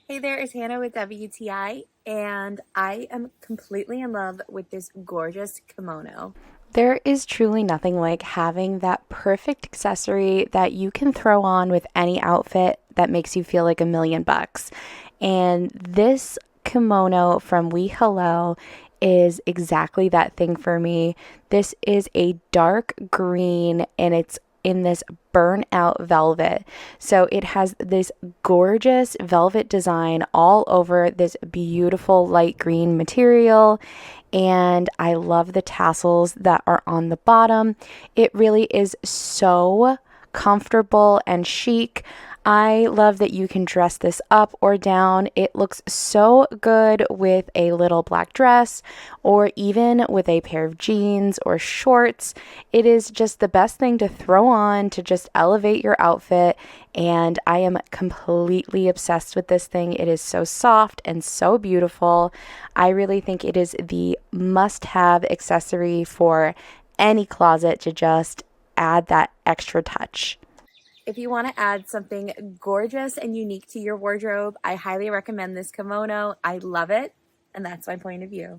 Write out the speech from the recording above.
Hey there, it's Hannah with WTI, and I am completely in love with this gorgeous kimono. There is truly nothing like having that perfect accessory that you can throw on with any outfit that makes you feel like $1,000,000. And this kimono from WeHello is exactly that thing for me. This is a dark green and it's in this burnout velvet. So it has this gorgeous velvet design all over this beautiful light green material. And I love the tassels that are on the bottom. It really is so comfortable and chic. I love that you can dress this up or down. It looks so good with a little black dress or even with a pair of jeans or shorts. It is just the best thing to throw on to just elevate your outfit. And I am completely obsessed with this thing. It is so soft and so beautiful. I really think it is the must have accessory for any closet to just add that extra touch. If you want to add something gorgeous and unique to your wardrobe, I highly recommend this kimono. I love it, and that's my point of view.